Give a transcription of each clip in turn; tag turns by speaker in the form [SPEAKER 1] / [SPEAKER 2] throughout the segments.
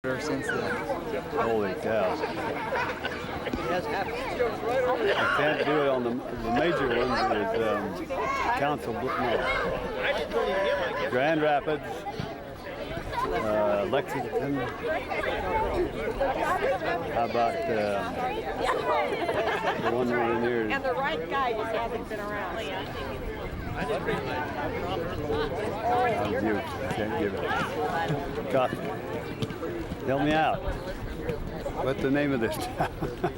[SPEAKER 1] Since then.
[SPEAKER 2] Holy cow. I can't do it on the major ones. Is Council, no, Grand Rapids, Lexington. How about the one over near?
[SPEAKER 3] And the right guy just hasn't been around.
[SPEAKER 2] I can't give it. Help me out. What's the name of this town?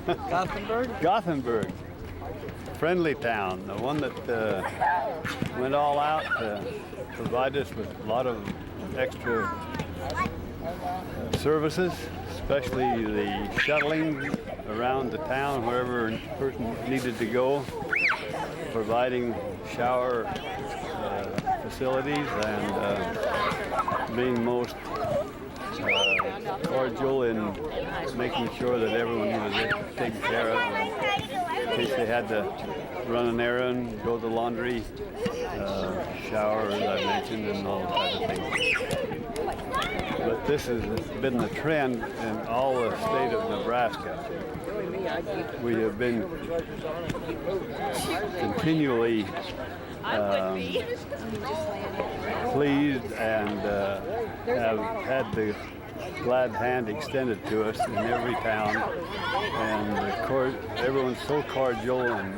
[SPEAKER 1] Gothenberg?
[SPEAKER 2] Gothenberg. Friendly town. The one that went all out to provide us with a lot of extra services, especially the shuttling around the town wherever a person needed to go, providing shower facilities and being most cordial in making sure that everyone was taken care of in case they had to run an errand, go to the laundry, shower, as I mentioned, and all types of things. But this has been the trend in all the state of Nebraska. We have been continually pleased and have had the glad hand extended to us in every town, and everyone's so cordial and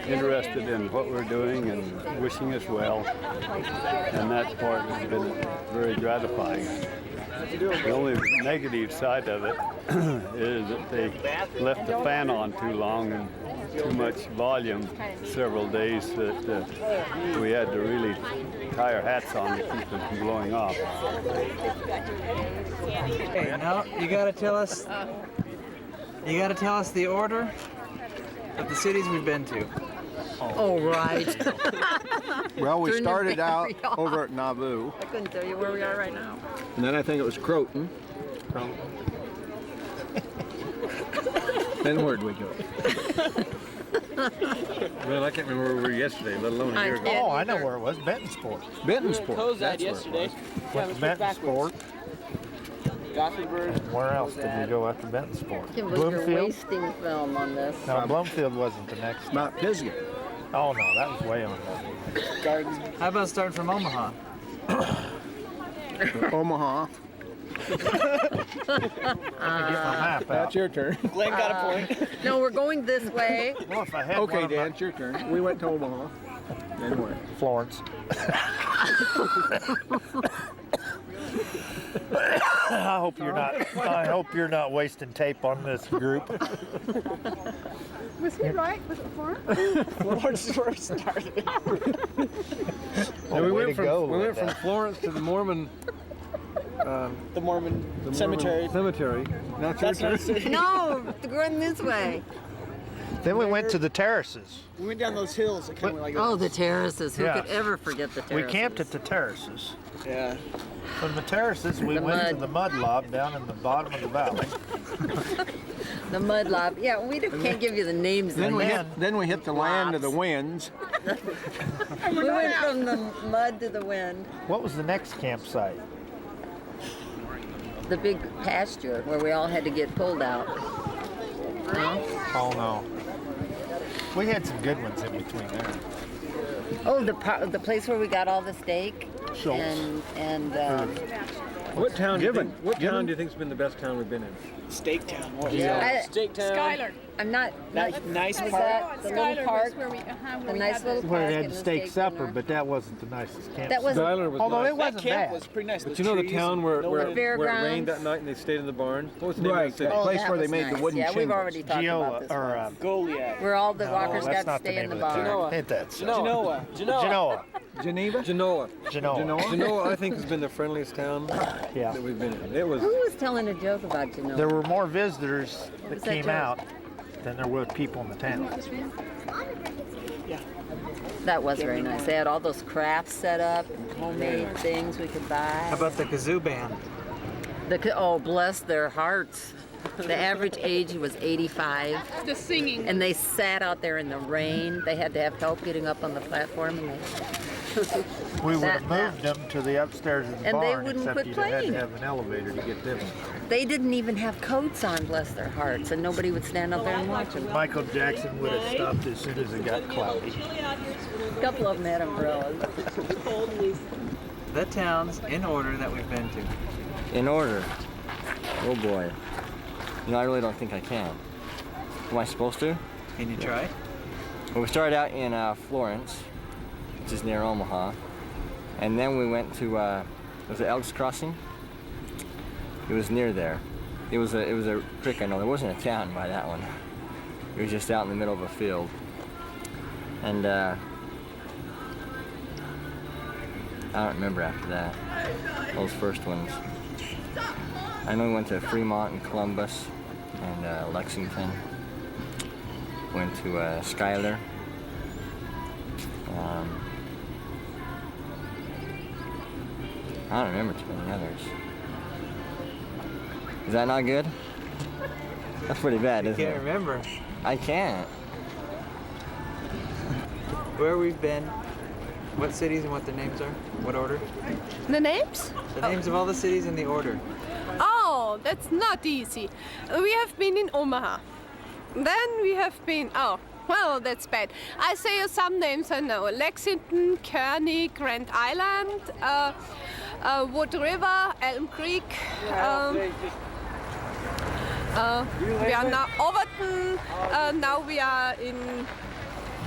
[SPEAKER 2] interested in what we're doing and wishing us well, and that part has been very gratifying. The only negative side of it is that they left the fan on too long and too much volume several days that we had to really tie our hats on to keep them from blowing off.
[SPEAKER 1] Hey, now you gotta tell us the order of the cities we've been to.
[SPEAKER 4] Oh, right.
[SPEAKER 5] Well, we started out over at Nauvoo.
[SPEAKER 4] I couldn't tell you where we are right now.
[SPEAKER 5] And then I think it was Croton. Then where'd we go?
[SPEAKER 6] Well, I can't remember where we were yesterday, let alone a year ago.
[SPEAKER 7] Oh, I know where it was. Bentonsport.
[SPEAKER 5] Bentonsport.
[SPEAKER 3] Cozad yesterday.
[SPEAKER 7] Went to Bentonsport.
[SPEAKER 3] Gothenberg.
[SPEAKER 7] Where else did we go after Bentonsport?
[SPEAKER 4] Kim, was your wasting film on this?
[SPEAKER 7] No, Bloomfield wasn't the next.
[SPEAKER 5] Mount Pisgah.
[SPEAKER 7] Oh no, that was way on.
[SPEAKER 1] How about starting from Omaha?
[SPEAKER 5] Omaha.
[SPEAKER 7] Let me get my map out.
[SPEAKER 5] That's your turn.
[SPEAKER 3] Glenn got a point.
[SPEAKER 4] No, we're going this way.
[SPEAKER 7] Well, if I had
[SPEAKER 5] Okay,
[SPEAKER 7] one of
[SPEAKER 5] Dan, it's your turn. We went to Omaha. Then where?
[SPEAKER 7] Florence. I hope you're not wasting tape on this group.
[SPEAKER 3] Was he right? Was it Florence? Florence is where it started.
[SPEAKER 7] Well,
[SPEAKER 6] we
[SPEAKER 7] way
[SPEAKER 6] went
[SPEAKER 7] to go,
[SPEAKER 6] from
[SPEAKER 7] Linda.
[SPEAKER 6] Florence to the Mormon
[SPEAKER 3] The Mormon cemetery.
[SPEAKER 6] cemetery. Not your turn.
[SPEAKER 4] No, we're going this way.
[SPEAKER 7] Then we went to the terraces.
[SPEAKER 3] We went down those hills that kind of like
[SPEAKER 4] Oh, the terraces. Who
[SPEAKER 7] Yeah.
[SPEAKER 4] could ever forget the terraces?
[SPEAKER 7] We camped at the terraces.
[SPEAKER 3] yeah.
[SPEAKER 7] From the terraces, we
[SPEAKER 4] The
[SPEAKER 7] went to
[SPEAKER 4] mud.
[SPEAKER 7] the mud lob down in the bottom of the valley.
[SPEAKER 4] The mud lob. Yeah, we can't give you the names.
[SPEAKER 5] Then
[SPEAKER 4] of
[SPEAKER 5] we
[SPEAKER 4] them.
[SPEAKER 5] hit the land of the winds.
[SPEAKER 4] We went from the mud to the wind.
[SPEAKER 7] What was the next campsite?
[SPEAKER 4] The big pasture where we all had to get pulled out. No?
[SPEAKER 7] Oh no. We had some good ones in between there.
[SPEAKER 4] Oh, the place where we got all the steak.
[SPEAKER 7] Schultz.
[SPEAKER 4] And
[SPEAKER 6] What town?
[SPEAKER 5] Given.
[SPEAKER 6] What town do you think's been the best town we've been in?
[SPEAKER 3] Steak Town. What was
[SPEAKER 7] Yeah.
[SPEAKER 3] that? Steak Town.
[SPEAKER 8] Skylar.
[SPEAKER 4] I'm not.
[SPEAKER 3] Nice
[SPEAKER 4] Was
[SPEAKER 3] park.
[SPEAKER 4] that the little
[SPEAKER 8] Skylar
[SPEAKER 4] park?
[SPEAKER 8] was where we,
[SPEAKER 4] The
[SPEAKER 8] we
[SPEAKER 4] nice
[SPEAKER 8] had
[SPEAKER 4] little
[SPEAKER 8] the,
[SPEAKER 7] Where
[SPEAKER 4] park
[SPEAKER 7] it had
[SPEAKER 4] and
[SPEAKER 7] the
[SPEAKER 4] the
[SPEAKER 7] steak
[SPEAKER 4] steak
[SPEAKER 7] supper,
[SPEAKER 4] dinner.
[SPEAKER 7] but that wasn't the nicest campsite.
[SPEAKER 4] That wasn't.
[SPEAKER 6] Skylar was
[SPEAKER 7] Although
[SPEAKER 6] nice.
[SPEAKER 7] it
[SPEAKER 3] That
[SPEAKER 7] wasn't
[SPEAKER 3] camp
[SPEAKER 7] bad.
[SPEAKER 3] was pretty nice.
[SPEAKER 6] But you know the town where it
[SPEAKER 4] Fairgrounds.
[SPEAKER 6] rained that night and they stayed in the barn? What was the name
[SPEAKER 5] Right.
[SPEAKER 6] of that city?
[SPEAKER 4] Oh,
[SPEAKER 5] place
[SPEAKER 4] that
[SPEAKER 5] where they
[SPEAKER 4] was
[SPEAKER 5] made the
[SPEAKER 4] nice.
[SPEAKER 5] wooden
[SPEAKER 4] Yeah, we've
[SPEAKER 5] shingles.
[SPEAKER 4] already talked about this one.
[SPEAKER 3] Goliath.
[SPEAKER 4] Where all the walkers
[SPEAKER 7] that's
[SPEAKER 4] got to
[SPEAKER 7] not the
[SPEAKER 4] stay in
[SPEAKER 7] name
[SPEAKER 4] the
[SPEAKER 7] of the
[SPEAKER 4] barn.
[SPEAKER 7] town. Ain't that so?
[SPEAKER 3] Genoa.
[SPEAKER 7] Genoa.
[SPEAKER 5] Geneva?
[SPEAKER 6] Genoa.
[SPEAKER 7] Genoa.
[SPEAKER 6] Genoa, I think, has been the friendliest town
[SPEAKER 7] Yeah.
[SPEAKER 6] that we've been in. It was.
[SPEAKER 4] Who was telling a joke about Genoa?
[SPEAKER 7] There were more visitors that
[SPEAKER 4] was that
[SPEAKER 7] came
[SPEAKER 4] joke?
[SPEAKER 7] out than there were people in the town.
[SPEAKER 4] That was very nice. They had all those crafts set up and homemade things we could buy.
[SPEAKER 1] How about the kazoo band?
[SPEAKER 4] Oh, bless their hearts. The average age was 85,
[SPEAKER 8] the singing.
[SPEAKER 4] and they sat out there in the rain. They had to have help getting up on the platform, and
[SPEAKER 7] We would have
[SPEAKER 4] That-
[SPEAKER 7] moved them to the upstairs of the
[SPEAKER 4] And they
[SPEAKER 7] barn,
[SPEAKER 4] wouldn't
[SPEAKER 7] except
[SPEAKER 4] quit
[SPEAKER 7] you'd have had
[SPEAKER 4] playing.
[SPEAKER 7] to have an elevator to get them.
[SPEAKER 4] They didn't even have coats on, bless their hearts, and nobody would stand up there and watch them.
[SPEAKER 7] Michael Jackson would have stopped as soon as it got cloudy.
[SPEAKER 4] A couple of them had umbrellas.
[SPEAKER 1] The towns in order that we've been to.
[SPEAKER 3] In order. Oh boy. I really don't think I can. Am I supposed to?
[SPEAKER 1] Can you try?
[SPEAKER 3] Well, we started out in Florence, which is near Omaha, and then we went to was it Elks Crossing? It was near there. It was a creek, I know. There wasn't a town by that one. It was just out in the middle of a field. And I don't remember after that. Those first ones. I know we went to Fremont and Columbus and Lexington. Went to Schuyler. I don't remember too many others. Is that not good? That's pretty bad, isn't it?
[SPEAKER 1] Can't remember
[SPEAKER 3] I can't.
[SPEAKER 1] where we've been, what cities and what their names are, what order.
[SPEAKER 8] The names?
[SPEAKER 1] The names of all the cities in the order.
[SPEAKER 8] Oh, that's not easy. We have been in Omaha. Then we have been, oh, well, that's bad. I say some names I know. Lexington, Kearney, Grand Island, Wood River, Elm Creek. We are now Overton. Now we are in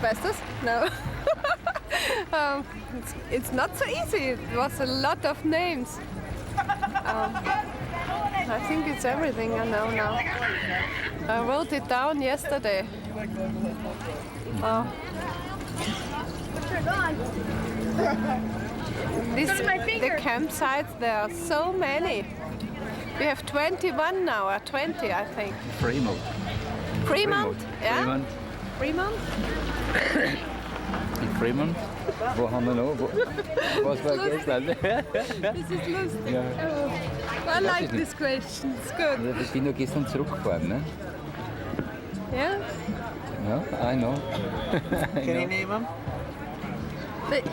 [SPEAKER 8] Westes. No. It's not so easy. It was a lot of names. I think it's everything I know now. I wrote it down yesterday. The campsites, there are so many. We have 21 now, or 20 I think.
[SPEAKER 9] Fremont.
[SPEAKER 8] Fremont? Yeah? Fremont?
[SPEAKER 9] In Fremont? Wo haben wir noch? Was war gestern?
[SPEAKER 8] This is lustig. I like this question, it's good.
[SPEAKER 9] Ja, wir sind nur gestern zurückgefahren, ne?
[SPEAKER 8] Yeah?
[SPEAKER 9] Ja, I know.
[SPEAKER 1] Can you name them?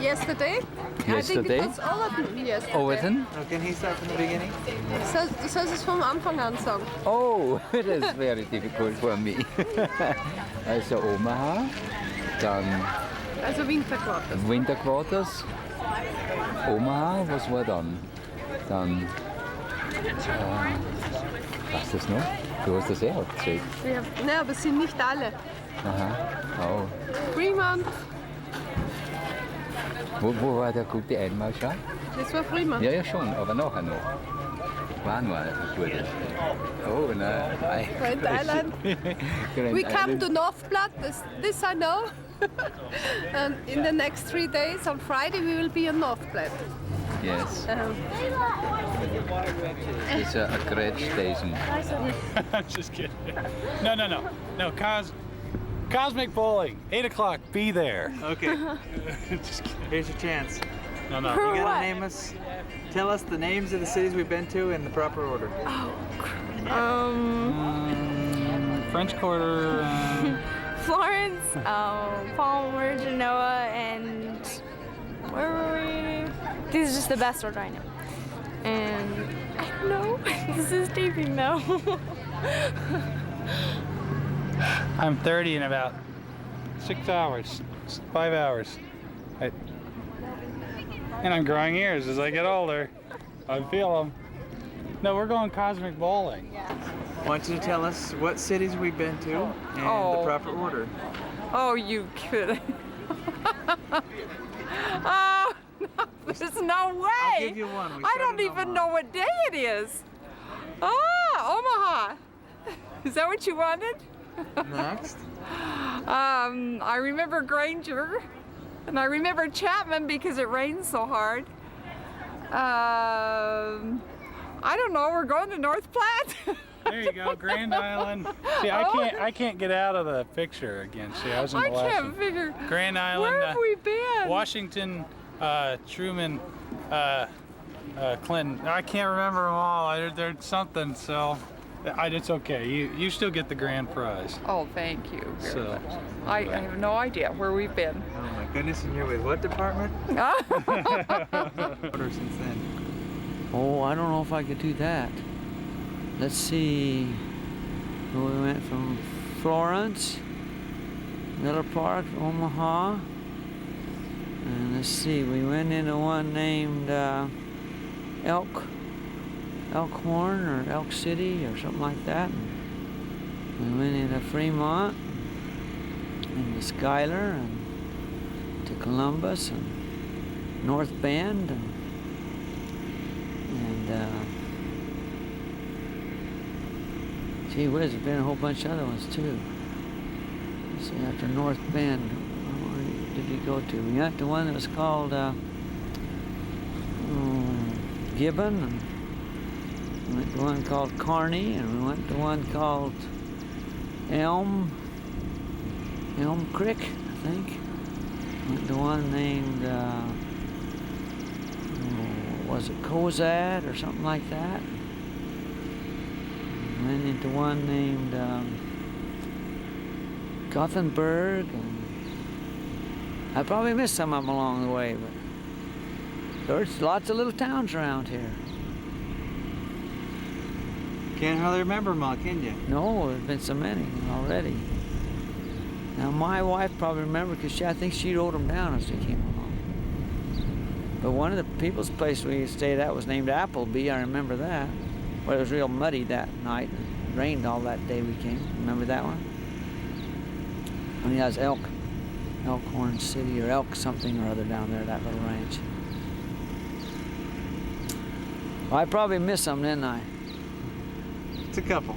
[SPEAKER 8] Yesterday? I think
[SPEAKER 9] Yesterday?
[SPEAKER 8] it was Overton yesterday.
[SPEAKER 9] Overton?
[SPEAKER 1] Oh, can he start from the beginning?
[SPEAKER 8] Du sollst es vom Anfang an sagen.
[SPEAKER 9] Oh, that's very difficult for me. Also Omaha, dann
[SPEAKER 8] Also Winterquarters.
[SPEAKER 9] Winterquarters, Omaha, was war dann? Dann, was ist das noch? Du hast das eh erzählt.
[SPEAKER 8] Ne, aber es sind nicht alle.
[SPEAKER 9] Aha, oh.
[SPEAKER 8] Fremont,
[SPEAKER 9] Wo war der gute Einmarsch?
[SPEAKER 8] das war Fremont.
[SPEAKER 9] Ja, ja schon, aber nachher noch. Wann war der gute? Oh nein.
[SPEAKER 8] Grand Island. We come to North Platte, this I know. And in the next 3 days, on Friday, we will be in North Platte.
[SPEAKER 9] Yes. It's a great station.
[SPEAKER 10] I'm just kidding. No, Cosmic Bowling, 8 o'clock, be there.
[SPEAKER 1] Okay.
[SPEAKER 10] Just kidding.
[SPEAKER 1] Here's your chance.
[SPEAKER 10] No.
[SPEAKER 1] You gotta name us, tell us the names of the cities we've been to in the proper order.
[SPEAKER 10] French Quarter.
[SPEAKER 11] Florence, Palmer, Genoa, and where were we? This is just the best order I know. And I don't know. This is taping now.
[SPEAKER 10] I'm 30 in about 6 hours, 5 hours. And I'm growing ears as I get older. I feel them. No, we're going Cosmic Bowling.
[SPEAKER 1] I want you to tell us what cities we've been to and the proper order.
[SPEAKER 4] Oh, you kidding? Oh, no, there's no way.
[SPEAKER 1] I'll give you one.
[SPEAKER 4] I don't even know what day it is. Ah, Omaha. Is that what you wanted?
[SPEAKER 1] Next.
[SPEAKER 4] I remember Granger, and I remember Chapman because it rains so hard. I don't know. We're going to North Platte.
[SPEAKER 10] There you go, Grand Island. See, I can't get out of the picture again. See, I was in the last
[SPEAKER 4] can't
[SPEAKER 10] one.
[SPEAKER 4] figure.
[SPEAKER 10] Grand Island.
[SPEAKER 4] Where have we been?
[SPEAKER 10] Washington, Truman, Clinton. I can't remember them all. There's something, so it's okay. You still get the grand prize.
[SPEAKER 4] Oh, thank you very
[SPEAKER 10] So.
[SPEAKER 4] much. I have no idea where we've been.
[SPEAKER 1] Oh my goodness, and you're with what department? Order since then.
[SPEAKER 3] Oh, I don't know if I could do that.
[SPEAKER 12] let's see. We went from Florence, Miller Park, Omaha. And let's see, we went into one named Elkhorn or Elk City or something like that. And we went into Fremont, into Schuyler, and to Columbus, and North Bend, and gee whiz, there's been a whole bunch of other ones too. Let's see, after North Bend, where did we go to? We went to one that was called Gibbon, and we went to one called Kearney, and we went to one called Elm Creek, I think. Went to one named, was it Cozad or something like that? Went into one named Gothenberg, and I probably missed some of them along the way, but there's lots of little towns around here.
[SPEAKER 1] Can't hardly remember them all, can you?
[SPEAKER 12] No, there's been so many already. Now my wife probably remembered because I think she wrote them down as they came along. But one of the people's place we stayed at was named Appleby. I remember that. Well, it was real muddy that night. It rained all that day we came. Remember that one? I mean, that was Elkhorn City or Elk something or other down there, that little ranch. Well, I probably missed some, didn't I?
[SPEAKER 1] It's a couple.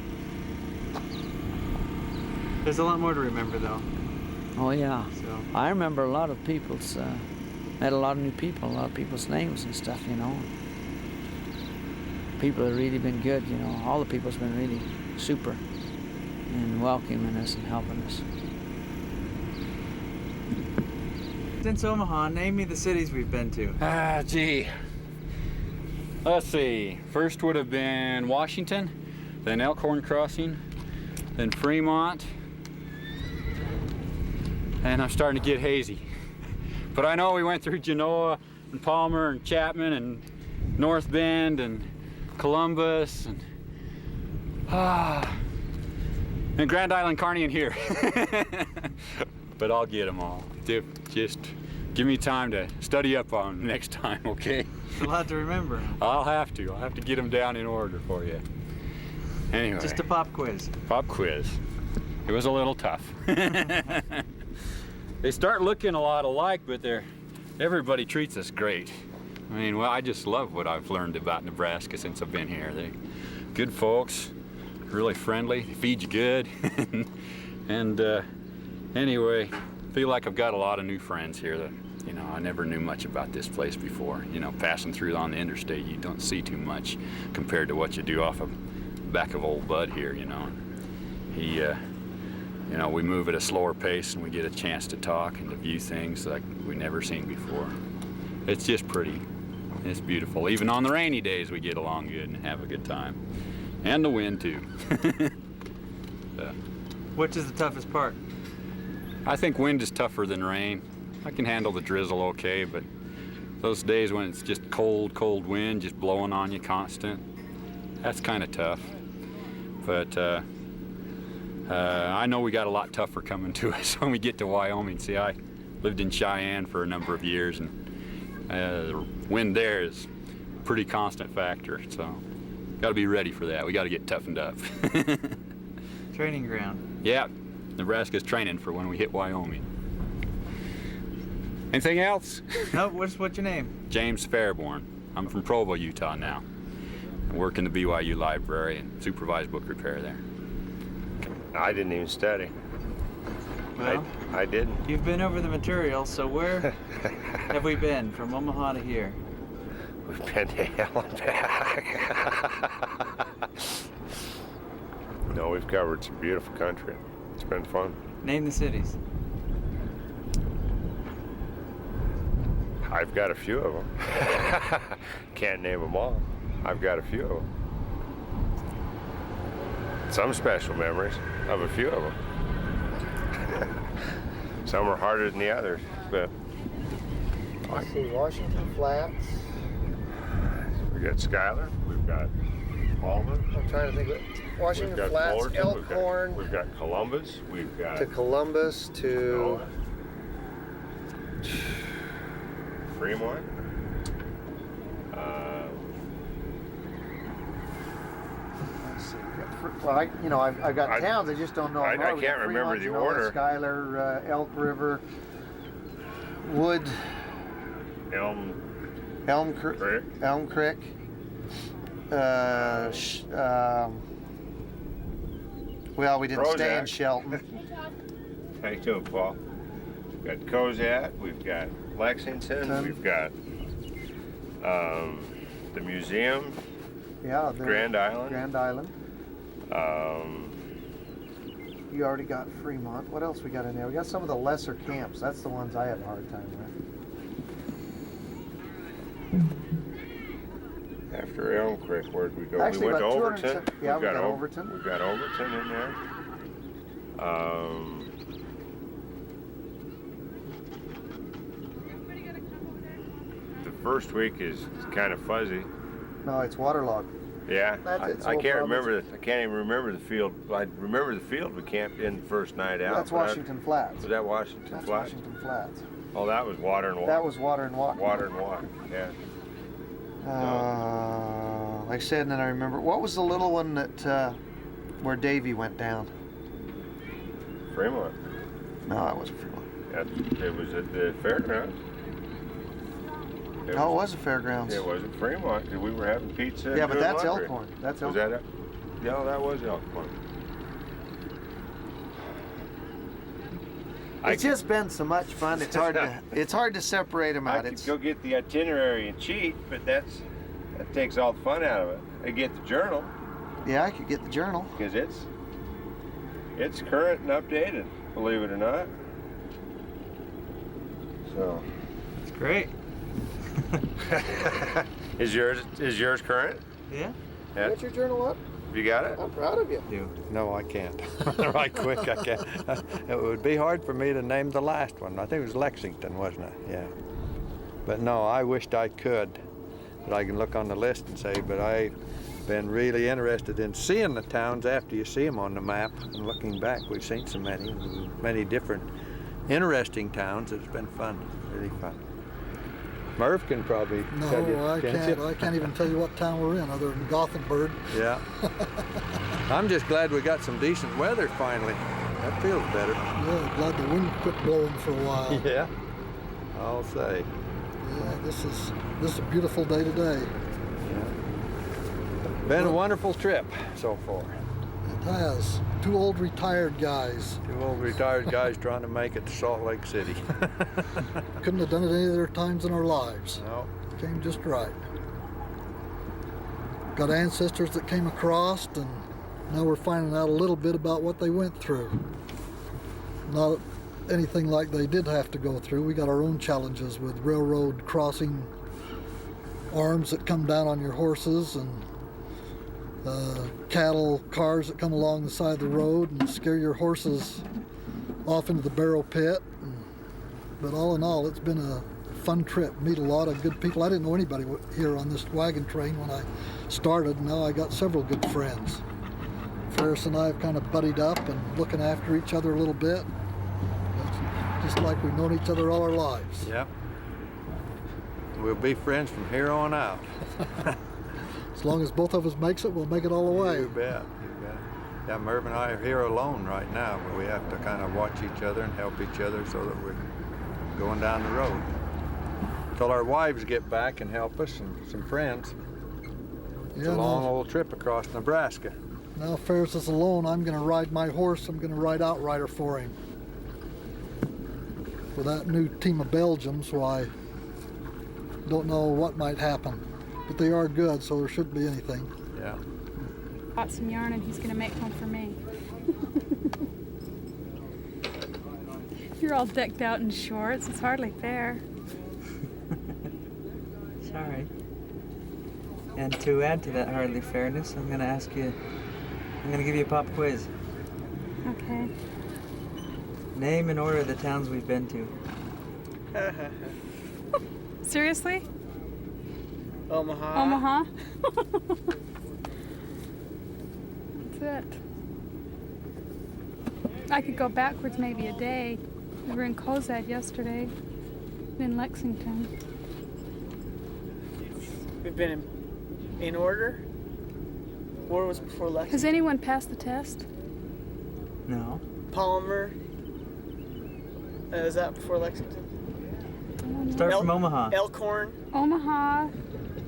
[SPEAKER 1] There's a lot more to remember, though.
[SPEAKER 12] Oh, yeah.
[SPEAKER 1] So.
[SPEAKER 12] I remember a lot of people's, met a lot of new people, a lot of people's names and stuff, you know. People have really been good, you know. All the people's been really super in welcoming us and helping us.
[SPEAKER 1] Since Omaha, name me the cities we've been to.
[SPEAKER 13] Gee. Let's see. First would have been Washington, then Elkhorn Crossing, then Fremont, and I'm starting to get hazy. But I know we went through Genoa and Palmer and Chapman and North Bend and Columbus and Grand Island, Kearney, and here. But I'll get them all. Just give me time to study up on them next time, okay?
[SPEAKER 1] It's a lot to remember.
[SPEAKER 13] I'll have to get them down in order for you. Anyway.
[SPEAKER 1] Just a pop quiz.
[SPEAKER 13] Pop quiz. It was a little tough. They start looking a lot alike, but everybody treats us great. I mean, well, I just love what I've learned about Nebraska since I've been here. They're good folks, really friendly, they feed you good. And anyway, feel like I've got a lot of new friends here that, you know, I never knew much about this place before. You know, passing through on the interstate, you don't see too much compared to what you do off of the back of old Bud here, you know. He, you know, we move at a slower pace and we get a chance to talk and to view things like we've never seen before. It's just pretty. It's beautiful. Even on the rainy days, we get along good and have a good time. And the wind, too.
[SPEAKER 1] Which is the toughest part?
[SPEAKER 13] I think wind is tougher than rain. I can handle the drizzle okay, but those days when it's just cold, cold wind just blowing on you constant, that's kind of tough. But I know we got a lot tougher coming to us when we get to Wyoming. See, I lived in Cheyenne for a number of years, and the wind there is a pretty constant factor, so got to be ready for that. We got to get toughened up.
[SPEAKER 1] Training ground.
[SPEAKER 13] Yeah, Nebraska's training for when we hit Wyoming. Anything else?
[SPEAKER 1] No, what's your name?
[SPEAKER 13] James Fairborn. I'm from Provo, Utah now. I work in the BYU library and supervise book repair there.
[SPEAKER 14] I didn't even study.
[SPEAKER 1] Well,
[SPEAKER 14] I didn't.
[SPEAKER 1] You've been over the material, so where have we been from Omaha to here?
[SPEAKER 14] We've been to hell and back. No, we've covered some beautiful country. It's been fun.
[SPEAKER 1] Name the cities.
[SPEAKER 14] I've got a few of them. Can't name them all. I've got a few of them. Some special memories of a few of them. Some are harder than the others, but.
[SPEAKER 7] Let's see, Washington Flats.
[SPEAKER 14] We got Schuyler. We've got Palmer.
[SPEAKER 5] I'm trying to think of it. Washington
[SPEAKER 14] We've got
[SPEAKER 5] Flats,
[SPEAKER 14] Fullerton,
[SPEAKER 5] Elkhorn,
[SPEAKER 14] We've got Columbus. We've got
[SPEAKER 5] to Columbus, to
[SPEAKER 14] Fremont.
[SPEAKER 5] let's see. Well, I've got towns. I just don't know.
[SPEAKER 14] I
[SPEAKER 5] them all. We got
[SPEAKER 14] can't remember
[SPEAKER 5] Fremont,
[SPEAKER 14] the order.
[SPEAKER 5] Schuyler, Elk River, Wood,
[SPEAKER 14] Elm
[SPEAKER 5] Creek. Elm Creek. Well, we didn't stay in
[SPEAKER 14] Prozac.
[SPEAKER 5] Shelton.
[SPEAKER 14] How you doing, Paul? We've got Cozad. We've got Lexington. We've got the museum.
[SPEAKER 5] Yeah,
[SPEAKER 14] Grand Island.
[SPEAKER 5] Grand Island. You already got Fremont. What else we got in there? We got some of the lesser camps. That's the ones I have a hard time with.
[SPEAKER 14] After Elm Creek, where'd we go?
[SPEAKER 5] Actually,
[SPEAKER 14] we went to
[SPEAKER 5] about
[SPEAKER 14] Overton.
[SPEAKER 5] 200. Yeah, we got
[SPEAKER 14] Ov-
[SPEAKER 5] Overton.
[SPEAKER 14] We've got Overton in there. The first week is kind of fuzzy.
[SPEAKER 5] No, it's waterlogged.
[SPEAKER 14] Yeah,
[SPEAKER 5] That's
[SPEAKER 14] I
[SPEAKER 5] whole
[SPEAKER 14] can't
[SPEAKER 5] problem.
[SPEAKER 14] remember. I can't even remember the field. I remember the field we camped in the first night out.
[SPEAKER 5] That's
[SPEAKER 14] but
[SPEAKER 5] Washington Flats.
[SPEAKER 14] Was that Washington
[SPEAKER 5] That's
[SPEAKER 14] Flats?
[SPEAKER 5] Washington Flats.
[SPEAKER 14] Oh, that was water and water.
[SPEAKER 5] That was water and water.
[SPEAKER 14] Water and water. Yeah.
[SPEAKER 5] Like I said, and then I remember, what was the little one that, where Davy went down?
[SPEAKER 14] Fremont.
[SPEAKER 5] No, that wasn't Fremont.
[SPEAKER 14] It was at the fairgrounds.
[SPEAKER 5] It was a fairgrounds.
[SPEAKER 14] It wasn't Fremont because we were having pizza.
[SPEAKER 5] Yeah,
[SPEAKER 14] and
[SPEAKER 5] but
[SPEAKER 14] doing
[SPEAKER 5] that's
[SPEAKER 14] laundry.
[SPEAKER 5] Elkhorn. That's
[SPEAKER 14] Was
[SPEAKER 5] Elkhorn.
[SPEAKER 14] that it? Yeah, that was Elkhorn.
[SPEAKER 5] It's just been so much fun. It's hard to separate them
[SPEAKER 14] I
[SPEAKER 5] out.
[SPEAKER 14] could go get the itinerary and cheat, but that takes all the fun out of it. I get the journal.
[SPEAKER 5] Yeah, I could get the journal
[SPEAKER 14] because it's current and updated. Believe it or not. So
[SPEAKER 1] it's great.
[SPEAKER 14] Is yours current?
[SPEAKER 1] Yeah.
[SPEAKER 5] Get your journal up.
[SPEAKER 14] You got it?
[SPEAKER 5] I'm proud of you.
[SPEAKER 2] No, I can't. Right quick, I can't. It would be hard for me to name the last one. I think it was Lexington, wasn't it? Yeah. But no, I wished I could. That I can look on the list and say, but I've been really interested in seeing the towns after you see them on the map. And looking back, we've seen so many different interesting towns. It's been fun, really fun. Merv can probably tell you.
[SPEAKER 15] No, I can't. I can't even tell you what town we're in other than Gothenberg.
[SPEAKER 2] Yeah. I'm just glad we got some decent weather finally. That feels better.
[SPEAKER 15] Yeah, glad the wind quit blowing for a while.
[SPEAKER 2] Yeah, I'll say.
[SPEAKER 15] Yeah, this is a beautiful day today.
[SPEAKER 2] Yeah. Been a wonderful trip so far.
[SPEAKER 15] It has. Two old retired guys.
[SPEAKER 2] Two old retired guys trying to make it to Salt Lake City.
[SPEAKER 15] Couldn't have done it any other times in our lives.
[SPEAKER 2] No.
[SPEAKER 15] Came just right. Got ancestors that came across, and now we're finding out a little bit about what they went through. Not anything like they did have to go through. We got our own challenges with railroad crossing arms that come down on your horses, and cattle cars that come along the side of the road and scare your horses off into the barrel pit. But all in all, it's been a fun trip. Meet a lot of good people. I didn't know anybody here on this wagon train when I started. Now I got several good friends. Ferris and I have kind of buddied up and looking after each other a little bit. It's just like we've known each other all our lives.
[SPEAKER 2] Yep. We'll be friends from here on out.
[SPEAKER 15] As long as both of us makes it, we'll make it all the way.
[SPEAKER 2] You bet. You bet. Yeah, Merv and I are here alone right now, but we have to kind of watch each other and help each other so that we're going down the road. Till our wives get back and help us and some friends. It's a long old trip across Nebraska.
[SPEAKER 15] Now Ferris is alone. I'm going to ride my horse. I'm going to ride Outrider for him. With that new team of Belgians, so I don't know what might happen. But they are good, so there shouldn't be anything.
[SPEAKER 2] Yeah.
[SPEAKER 16] Bought some yarn and he's going to make one for me. You're all decked out in shorts. It's hardly fair.
[SPEAKER 1] Sorry. And to add to that hardly fairness, I'm going to give you a pop quiz.
[SPEAKER 16] Okay.
[SPEAKER 1] Name and order the towns we've been to.
[SPEAKER 16] Seriously?
[SPEAKER 1] Omaha.
[SPEAKER 16] Omaha? it. I could go backwards maybe a day. We were in Cozad yesterday, in Lexington.
[SPEAKER 17] We've been in order. Where was before Lexington?
[SPEAKER 16] Has anyone passed the test?
[SPEAKER 1] No.
[SPEAKER 17] Palmer. Is that before Lexington?
[SPEAKER 1] Start from Omaha.
[SPEAKER 17] Elkhorn.
[SPEAKER 16] Omaha.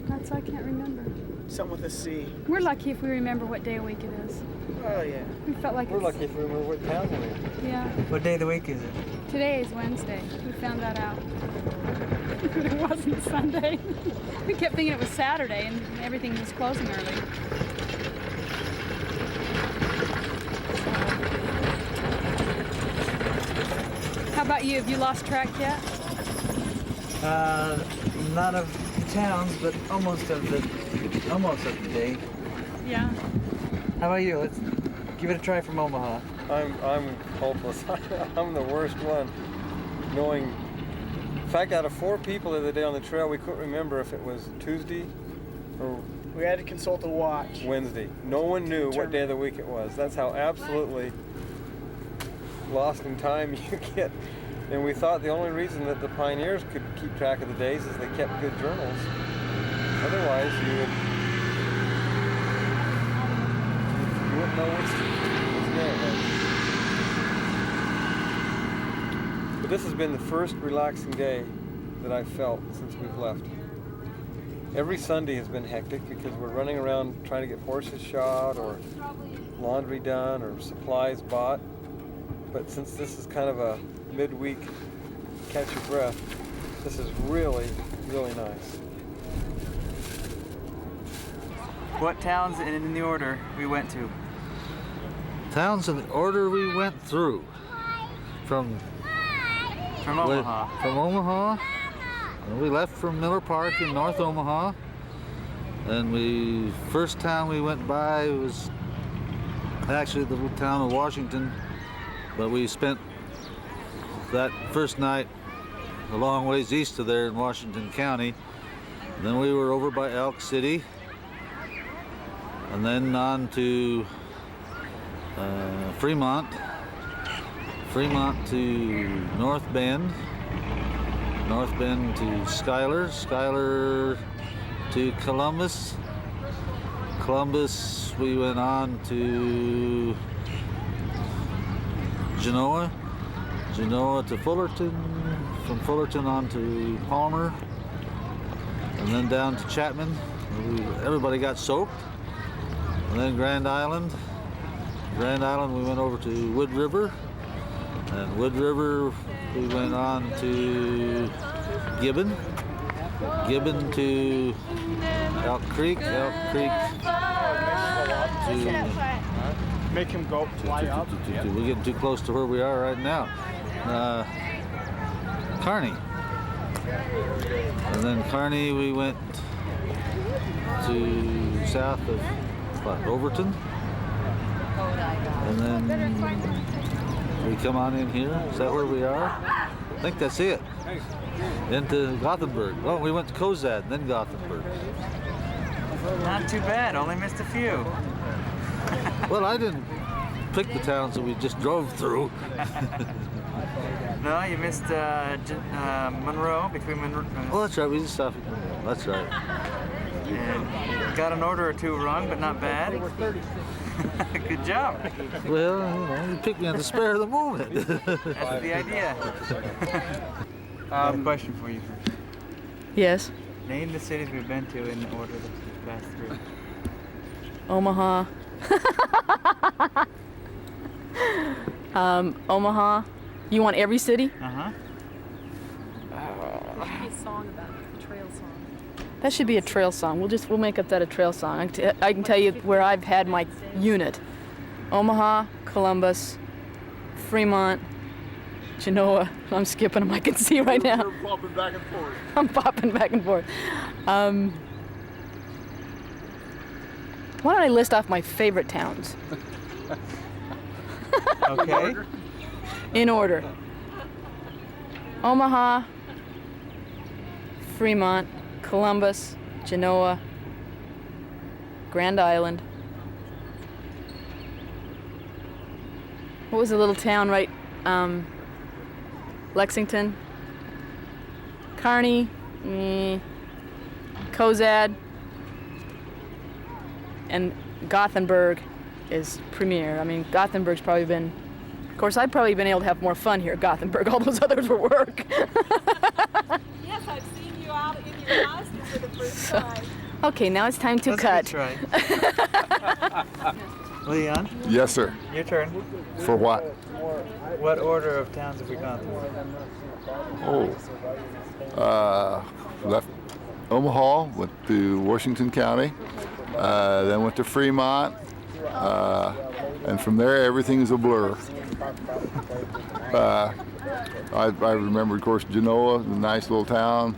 [SPEAKER 16] That's I can't remember.
[SPEAKER 17] Something with a C.
[SPEAKER 16] We're lucky if we remember what day of week it is.
[SPEAKER 17] Oh yeah.
[SPEAKER 16] We felt like
[SPEAKER 6] We're
[SPEAKER 16] it's,
[SPEAKER 6] lucky if we remember what town we're in.
[SPEAKER 16] Yeah.
[SPEAKER 1] What day of the week is it?
[SPEAKER 16] Today is Wednesday. We found that out. It wasn't Sunday. We kept thinking it was Saturday and everything was closing early. How about you? Have you lost track yet?
[SPEAKER 1] Not of the towns, but almost of the day.
[SPEAKER 16] Yeah.
[SPEAKER 1] How about you? Let's give it a try from Omaha.
[SPEAKER 6] I'm hopeless. I'm the worst one. Knowing, in fact, out of 4 people the other day on the trail, we couldn't remember if it was Tuesday or
[SPEAKER 17] We had to consult a watch.
[SPEAKER 6] Wednesday. No one knew what day of the week it was. That's how absolutely lost in time you get. And we thought the only reason that the pioneers could keep track of the days is they kept good journals. Otherwise, you wouldn't know which day it was. But this has been the first relaxing day that I've felt since we've left. Every Sunday has been hectic because we're running around trying to get horses shod or laundry done or supplies bought. But since this is kind of a midweek catch your breath, this is really, really nice.
[SPEAKER 1] What towns in the order we went to?
[SPEAKER 18] Towns in the order we went through. From
[SPEAKER 1] Omaha.
[SPEAKER 18] From Omaha. We left from Miller Park in North Omaha. And first town we went by was actually the little town of Washington. But we spent that first night a long ways east of there in Washington County. Then we were over by Elk City. And then on to Fremont. Fremont to North Bend. North Bend to Schuyler. Schuyler to Columbus. Columbus we went on to Genoa. Genoa to Fullerton. From Fullerton on to Palmer. And then down to Chapman. Everybody got soaked. And then Grand Island. Grand Island we went over to Wood River. And Wood River we went on to Gibbon. Gibbon to Elk Creek. Elk Creek to
[SPEAKER 17] make him go fly up.
[SPEAKER 18] We're getting too close to where we are right now. Kearney. And then Kearney we went to south of Overton. And then we come on in here. Is that where we are? I think that's it. Into Gothenberg. Oh, we went to Cozad, then Gothenberg.
[SPEAKER 1] Not too bad, only missed a few.
[SPEAKER 18] Well, I didn't pick the towns that we just drove through.
[SPEAKER 1] No, you missed Monroe, between Monroe.
[SPEAKER 18] Oh, that's right, we just stopped at Monroe. That's right.
[SPEAKER 1] And got an order or two wrong, but not bad. Good job.
[SPEAKER 18] Well, you picked me on the spur of the moment.
[SPEAKER 1] That's the idea. I have a question for you.
[SPEAKER 19] Yes.
[SPEAKER 1] Name the cities we've been to in the order that we've passed through.
[SPEAKER 19] Omaha. Omaha. You want every city?
[SPEAKER 1] Uh-huh.
[SPEAKER 16] There should be a song about it, a trail song.
[SPEAKER 19] That should be a trail song. We'll make up that a trail song. I can tell you where I've had my unit. Omaha, Columbus, Fremont, Genoa. I'm skipping them, I can see right now.
[SPEAKER 20] You're popping back and forth.
[SPEAKER 19] I'm popping back and forth. Why don't I list off my favorite towns?
[SPEAKER 1] Okay.
[SPEAKER 19] In order. Omaha, Fremont, Columbus, Genoa, Grand Island, what was the little town right? Lexington, Kearney, Cozad, and Gothenberg is premier. I mean, Gothenburg's probably been, of course, I've probably been able to have more fun here at Gothenburg. All those others were work.
[SPEAKER 20] Yes, I've seen you out in your costume for the first time.
[SPEAKER 19] Okay, now it's time to cut.
[SPEAKER 1] That's a good try. Leon?
[SPEAKER 21] Yes, sir.
[SPEAKER 1] Your turn.
[SPEAKER 21] For what?
[SPEAKER 1] What order of towns have we gone through?
[SPEAKER 21] Left Omaha, went to Washington County, then went to Fremont, and from there everything is a blur. I remember, of course, Genoa, a nice little town.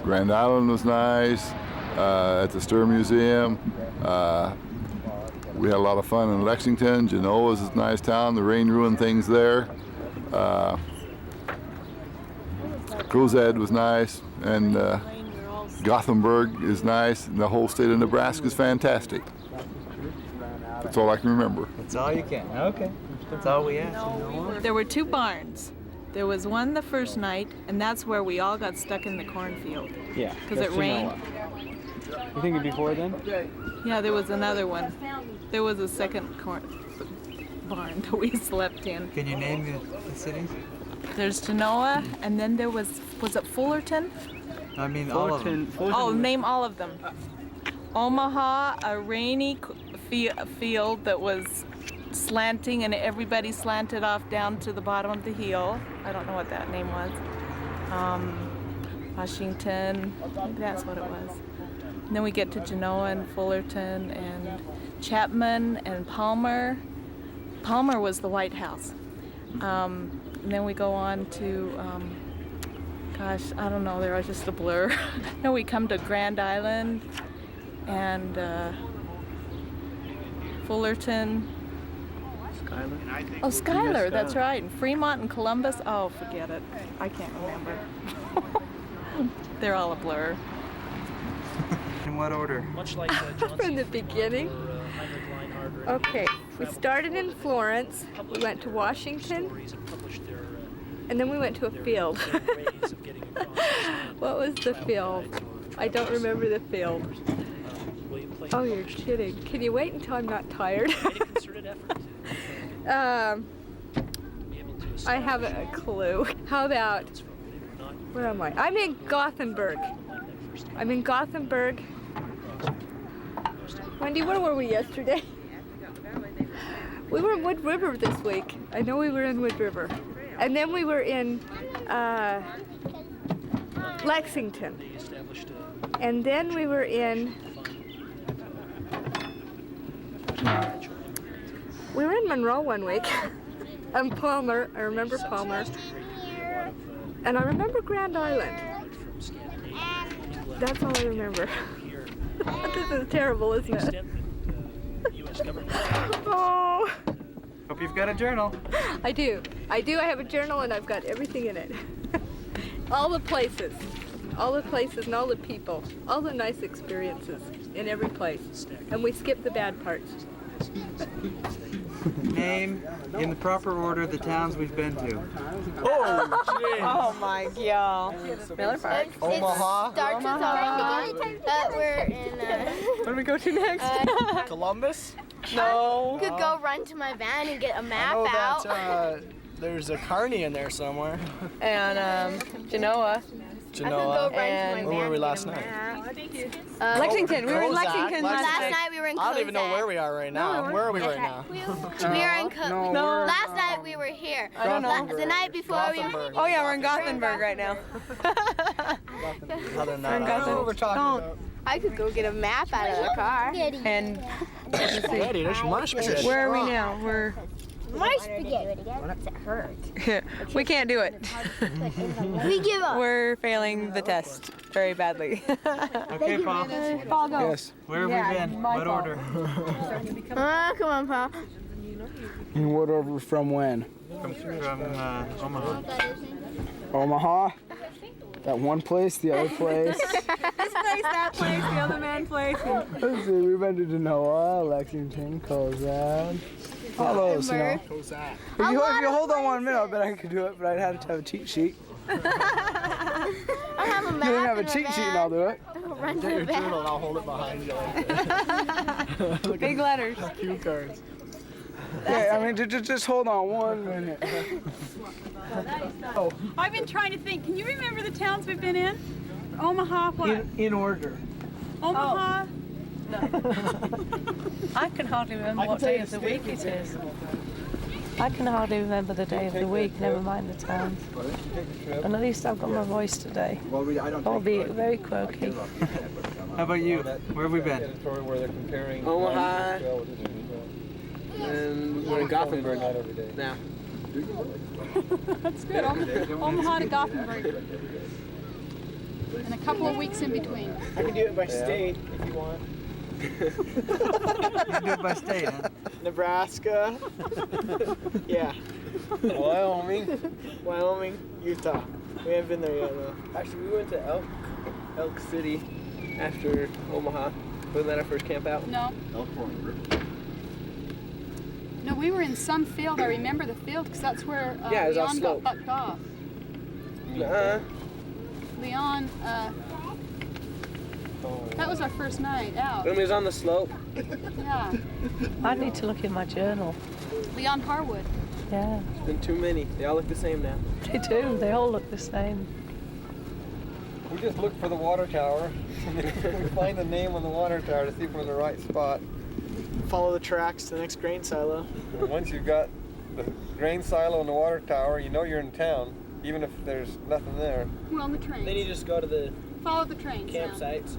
[SPEAKER 21] Grand Island was nice. At the Stir Museum. We had a lot of fun in Lexington. Genoa is a nice town. The rain ruined things there. Cozad was nice, and Gothenburg is nice, and the whole state of Nebraska is fantastic. That's all I can remember.
[SPEAKER 1] That's all you can. Okay. That's all we ask.
[SPEAKER 20] There were 2 barns. There was one the first night, and that's where we all got stuck in the cornfield.
[SPEAKER 6] Yeah.
[SPEAKER 20] Because it rained.
[SPEAKER 6] You think before then?
[SPEAKER 20] Yeah, there was another one. There was a second barn that we slept in.
[SPEAKER 1] Can you name the cities?
[SPEAKER 20] There's Genoa, and then there was it Fullerton?
[SPEAKER 1] I mean, all of them.
[SPEAKER 20] Oh, name all of them. Omaha, a rainy field that was slanting, and everybody slanted off down to the bottom of the hill. I don't know what that name was. Washington, maybe that's what it was. And then we get to Genoa and Fullerton and Chapman and Palmer. Palmer was the White House. And then we go on to, gosh, I don't know, they're just a blur. Then we come to Grand Island and Fullerton.
[SPEAKER 6] Schuyler?
[SPEAKER 20] Oh, Schuyler, that's right. And Fremont and Columbus. Oh, forget it. I can't remember. They're all a blur.
[SPEAKER 1] In what order?
[SPEAKER 22] Much like
[SPEAKER 11] From the beginning. Okay, we started in Florence, we went to Washington, and then we went to a field. What was the field? I don't remember the field. Oh, you're kidding. Can you wait until I'm not tired? I haven't a clue. How about, where am I? I'm in Gothenburg. I'm in Gothenburg. Wendy, where were we yesterday? We were in Wood River this week. I know we were in Wood River. And then we were in Lexington. And then we were in Monroe one week. And Palmer, I remember Palmer. And I remember Grand Island. That's all I remember. This is terrible, isn't it? Oh.
[SPEAKER 1] Hope you've got a journal.
[SPEAKER 11] I do. I have a journal and I've got everything in it. All the places and all the people, all the nice experiences in every place. And we skip the bad parts.
[SPEAKER 1] Name, in the proper order, the towns we've been to.
[SPEAKER 17] Oh, jeez. Oh, my God.
[SPEAKER 11] Miller Park.
[SPEAKER 17] Omaha.
[SPEAKER 11] Starts with Omaha.
[SPEAKER 23] We're in.
[SPEAKER 17] Where do we go to next?
[SPEAKER 23] Columbus?
[SPEAKER 17] No.
[SPEAKER 23] You could go run to my van and get a map
[SPEAKER 17] I know
[SPEAKER 23] out.
[SPEAKER 17] that there's a Kearney in there somewhere.
[SPEAKER 19] And Genoa.
[SPEAKER 17] Genoa.
[SPEAKER 19] And
[SPEAKER 17] where were we last night?
[SPEAKER 19] Lexington. We were in Lexington
[SPEAKER 23] Last night we were in
[SPEAKER 17] I don't even know
[SPEAKER 23] Cozad.
[SPEAKER 17] where we are right now. Where are we right now?
[SPEAKER 23] We are in Last night we were here.
[SPEAKER 19] I don't know.
[SPEAKER 23] The night before
[SPEAKER 17] Gothenburg.
[SPEAKER 19] Oh yeah, we're in Gothenburg right now.
[SPEAKER 17] Other than that, I don't know what we're talking about.
[SPEAKER 23] I could go get a map out of the car.
[SPEAKER 19] And let's see.
[SPEAKER 17] Spaghetti, there's my spaghetti.
[SPEAKER 19] Where are we now? We're
[SPEAKER 23] My spaghetti. It hurt.
[SPEAKER 19] we can't do it.
[SPEAKER 23] We give up.
[SPEAKER 19] We're failing the test very badly.
[SPEAKER 1] Okay, Paul.
[SPEAKER 23] Paul, go.
[SPEAKER 17] Yes.
[SPEAKER 1] Where have we been? What order?
[SPEAKER 23] Come on, Paul.
[SPEAKER 17] In what order from when?
[SPEAKER 1] From Omaha.
[SPEAKER 17] Omaha.
[SPEAKER 8] That one place, the other place.
[SPEAKER 16] This place, that place, the other man place.
[SPEAKER 8] Let's see, we've been to Genoa, Lexington, Cozad. All those, you know. If you hold on 1 minute, I bet I could do it, but I'd have to have a cheat sheet.
[SPEAKER 23] I have a map.
[SPEAKER 8] You don't have a cheat sheet and I'll do it.
[SPEAKER 23] Run to the back.
[SPEAKER 7] And I'll hold it behind you like
[SPEAKER 16] Big letters.
[SPEAKER 7] Cue cards.
[SPEAKER 8] Yeah, I mean, just hold on 1 minute.
[SPEAKER 16] Oh. I've been trying to think. Can you remember the towns we've been in? Omaha, what?
[SPEAKER 5] In order.
[SPEAKER 16] Omaha.
[SPEAKER 20] I can hardly remember what day of the week it is. I can hardly remember the day of the week, never mind the towns. And at least I've got my voice today. Albeit very croaky.
[SPEAKER 1] How about you? Where have we been?
[SPEAKER 6] Where they're comparing
[SPEAKER 17] Omaha. And we're in Gothenburg now.
[SPEAKER 16] That's good. Omaha to Gothenburg. And a couple of weeks in between.
[SPEAKER 17] I can do it by state if you want.
[SPEAKER 1] You can do it by state, huh?
[SPEAKER 17] Nebraska. Yeah. Wyoming, Utah. We haven't been there yet though. Actually, we went to Elk City after Omaha. Wasn't that our first camp out?
[SPEAKER 16] No. No, we were in some field. I remember the field because that's where
[SPEAKER 17] Yeah, it was on
[SPEAKER 16] Leon got
[SPEAKER 17] slope.
[SPEAKER 16] bucked off. Leon, that was our first night out.
[SPEAKER 17] When we was on the slope.
[SPEAKER 16] Yeah.
[SPEAKER 20] I need to look in my journal.
[SPEAKER 16] Leon Harwood.
[SPEAKER 20] Yeah.
[SPEAKER 17] There's been too many. They all look the same now.
[SPEAKER 20] They do. They all look the same.
[SPEAKER 6] We just look for the water tower. We find the name on the water tower to see if we're in the right spot.
[SPEAKER 17] Follow the tracks to the next grain silo.
[SPEAKER 6] And once you've got the grain silo and the water tower, you know you're in town, even if there's nothing there.
[SPEAKER 16] We're on the train.
[SPEAKER 17] Then you just go to the
[SPEAKER 16] Follow the trains.
[SPEAKER 17] campsites.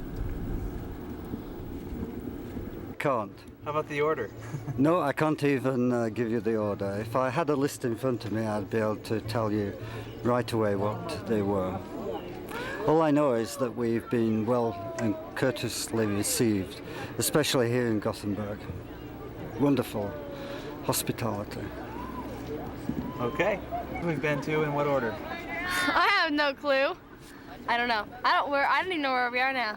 [SPEAKER 9] Can't.
[SPEAKER 1] How about the order?
[SPEAKER 9] No, I can't even give you the order. If I had a list in front of me, I'd be able to tell you right away what they were. All I know is that we've been well and courteously received, especially here in Gothenburg. Wonderful hospitality.
[SPEAKER 1] Okay. We've been to in what order?
[SPEAKER 11] I have no clue. I don't know. I don't even know where we are now.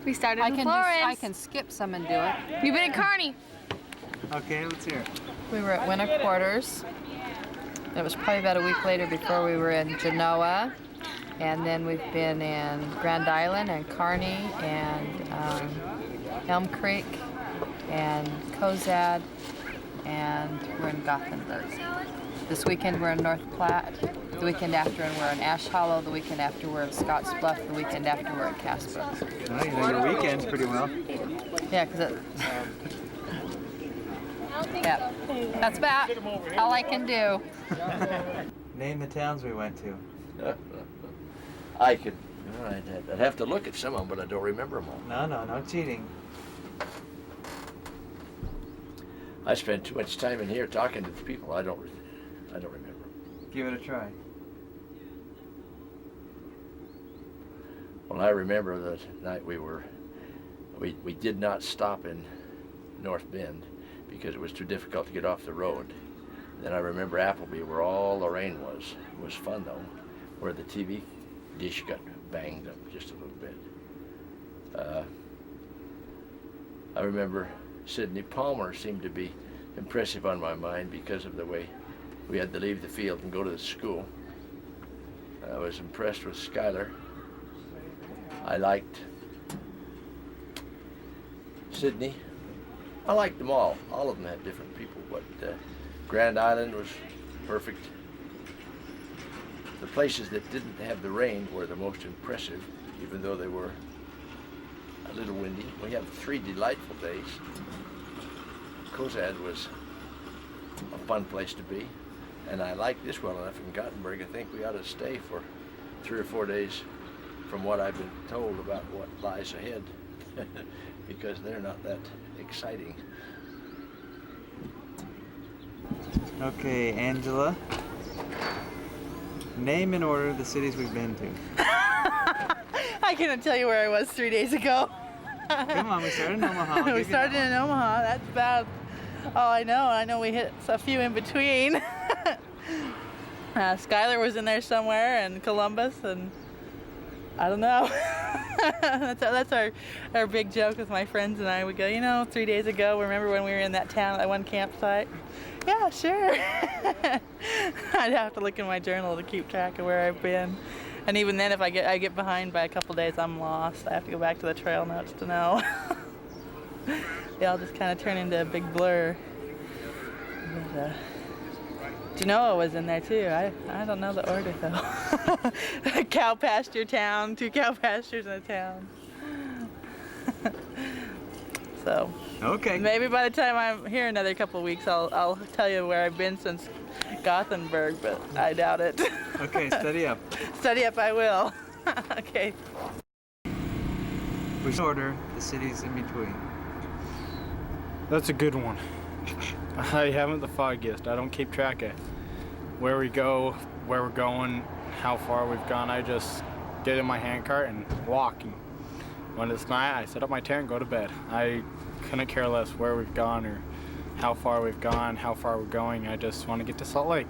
[SPEAKER 11] We started in Florence.
[SPEAKER 4] I can skip some and do it.
[SPEAKER 11] You've been in Kearney.
[SPEAKER 1] Okay, let's hear it.
[SPEAKER 4] We were at Winter Quarters. It was probably about a week later before we were in Genoa. And then we've been in Grand Island and Kearney and Elm Creek and Cozad, and we're in Gothenburg. This weekend we're in North Platte. The weekend after we're in Ash Hollow. The weekend after we're in Scotts Bluff. The weekend after we're in Casper.
[SPEAKER 1] Oh, you know your weekends pretty well.
[SPEAKER 4] Yeah, because yeah, that's about all I can do.
[SPEAKER 1] Name the towns we went to.
[SPEAKER 22] I could. I'd have to look at some of them, but I don't remember them all.
[SPEAKER 1] No cheating.
[SPEAKER 22] I spent too much time in here talking to the people. I don't remember.
[SPEAKER 1] Give it a try.
[SPEAKER 22] Well, I remember the night we did not stop in North Bend because it was too difficult to get off the road. Then I remember Appleby, where all the rain was. It was fun though, where the TV dish got banged up just a little bit. I remember Sidney Palmer seemed to be impressive on my mind because of the way we had to leave the field and go to the school. I was impressed with Schuyler. I liked Sidney. I liked them all. All of them had different people, but Grand Island was perfect. The places that didn't have the rain were the most impressive, even though they were a little windy. We had 3 delightful days. Cozad was a fun place to be, and I liked this well enough in Gothenburg. I think we ought to stay for 3 or 4 days from what I've been told about what lies ahead, because they're not that exciting.
[SPEAKER 1] Okay, Angela. Name in order the cities we've been to.
[SPEAKER 24] I cannot tell you where I was 3 days ago.
[SPEAKER 1] Come on, we started in Omaha.
[SPEAKER 24] We started in Omaha. That's about all I know. I know we hit a few in between. Skylar was in there somewhere, and Columbus, and I don't know. that's our big joke with my friends and I. We go, you know, 3 days ago, remember when we were in that town, that one campsite? Yeah, sure. I'd have to look in my journal to keep track of where I've been. And even then, if I get behind by a couple days, I'm lost. I have to go back to the trail notes to know. They all just kind of turn into a big blur. But, Genoa was in there too. I don't know the order though. Cow pasture town, 2 cow pastures in a town. So.
[SPEAKER 1] Okay.
[SPEAKER 24] Maybe by the time I'm here another couple of weeks, I'll tell you where I've been since Gothenberg, but I doubt it.
[SPEAKER 1] Okay, study up.
[SPEAKER 24] Study up, I will. Okay.
[SPEAKER 1] We should order the cities in between.
[SPEAKER 3] That's a good one. I haven't the foggiest. I don't keep track of where we go, where we're going, how far we've gone. I just get in my handcart and walk. And when it's night, I set up my tent and go to bed. I couldn't care less where we've gone or how far we've gone, how far we're going. I just want to get to Salt Lake.